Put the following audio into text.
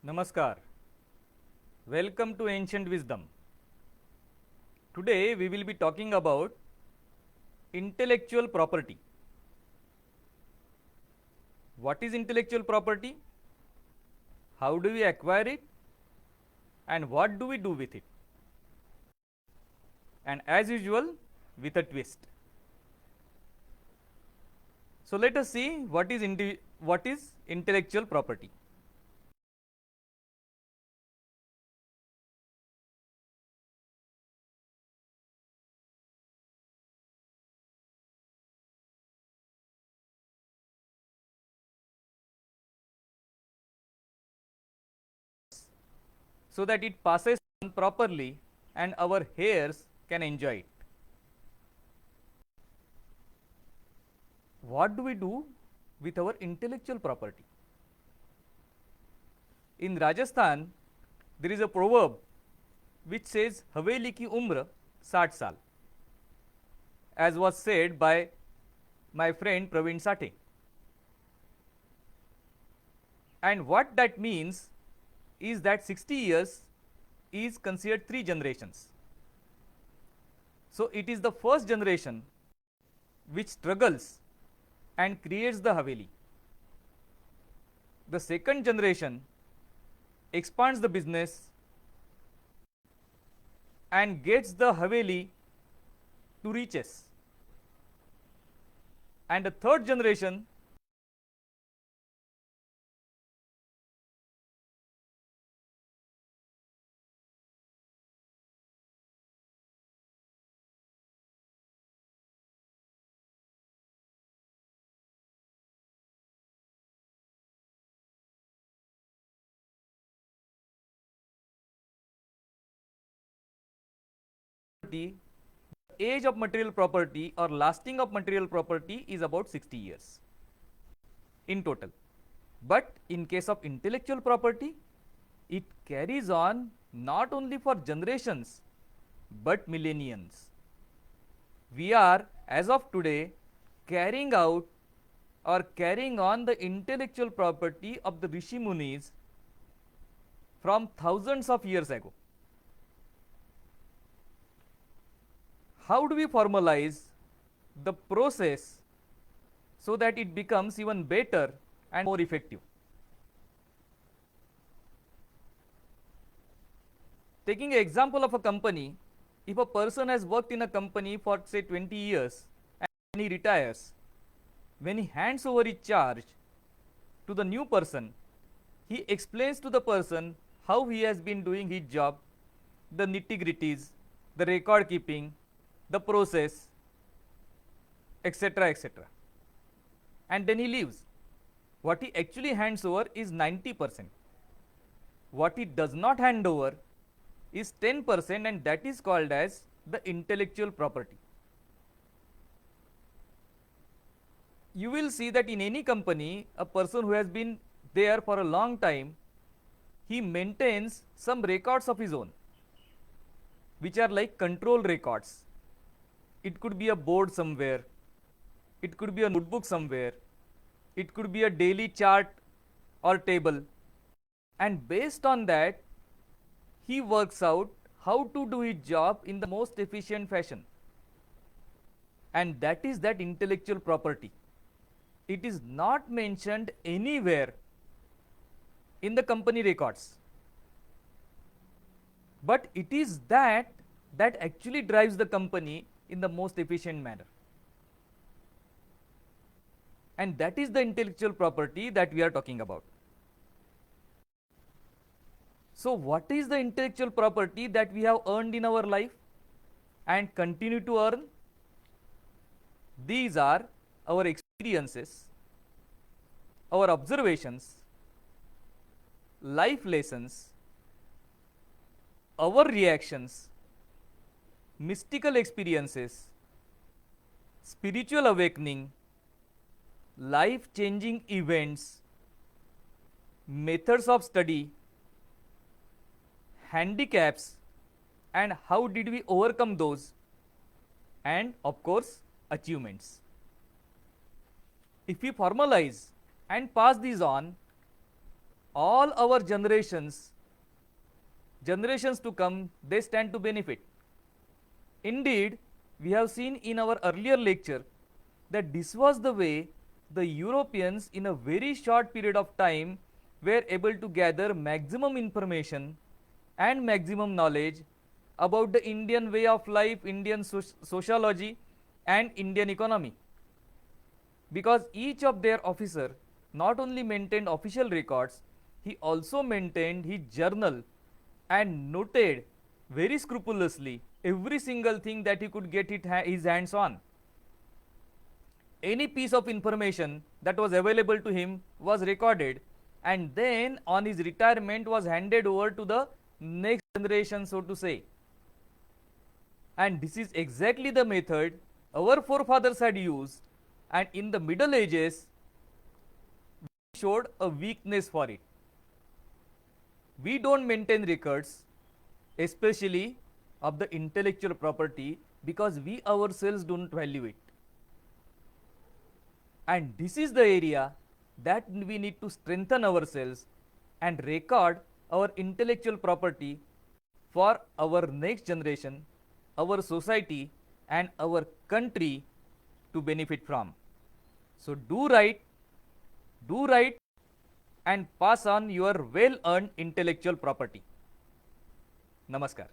Namaskar. Welcome to Ancient Wisdom. Today we will be talking about intellectual property. What is intellectual property? How do we acquire it? And what do we do with it? And as usual, with a twist. So let us see what is intellectual property. So that it passes on properly and our heirs can enjoy it. What do we do with our intellectual property? In Rajasthan, there is a proverb which says Haveli ki umr 60 saal, as was said by my friend Praveen Sathe. And what that means is that 60 years is considered 3 generations. So it is the first generation which struggles and creates the Haveli. The second generation expands the business and gets the Haveli to riches. And the third generation the age of material property or lasting of material property is about 60 years in total. But in case of intellectual property, it carries on not only for generations but millenniums. We are, as of today, carrying out or carrying on the intellectual property of the Rishi Munis from thousands of years ago. How do we formalize the process so that it becomes even better and more effective? Taking an example of a company, if a person has worked in a company for say 20 years and he retires, when he hands over his charge to the new person, he explains to the person how he has been doing his job, the nitty-gritties, the record keeping, the process, etc., etc. And then he leaves. What he actually hands over is 90%. What he does not hand over is 10%, and that is called as the intellectual property. You will see that in any company, a person who has been there for a long time, he maintains some records of his own, which are like control records. It could be a board somewhere, it could be a notebook somewhere, it could be a daily chart or table, and based on that, he works out how to do his job in the most efficient fashion. And that is that intellectual property. It is not mentioned anywhere in the company records, but it is that actually drives the company in the most efficient manner. And that is the intellectual property that we are talking about. So what is the intellectual property that we have earned in our life and continue to earn? These are our experiences, our observations, life lessons, our reactions, mystical experiences, spiritual awakening, life changing events, methods of study, handicaps, and how did we overcome those, and of course achievements. If we formalize and pass these on, all our generations to come, they stand to benefit. Indeed, we have seen in our earlier lecture that this was the way the Europeans in a very short period of time were able to gather maximum information and maximum knowledge about the Indian way of life, Indian sociology and Indian economy. Because each of their officer not only maintained official records, he also maintained his journal and noted very scrupulously every single thing that he could get his hands on. Any piece of information that was available to him was recorded, and then on his retirement was handed over to the next generation, so to say. And this is exactly the method our forefathers had used, and in the Middle Ages we showed a weakness for it. We don't maintain records, especially of the intellectual property, because we ourselves don't value it. And this is the area that we need to strengthen ourselves and record our intellectual property for our next generation, our society and our country to benefit from. So do write and pass on your well earned intellectual property. Namaskar.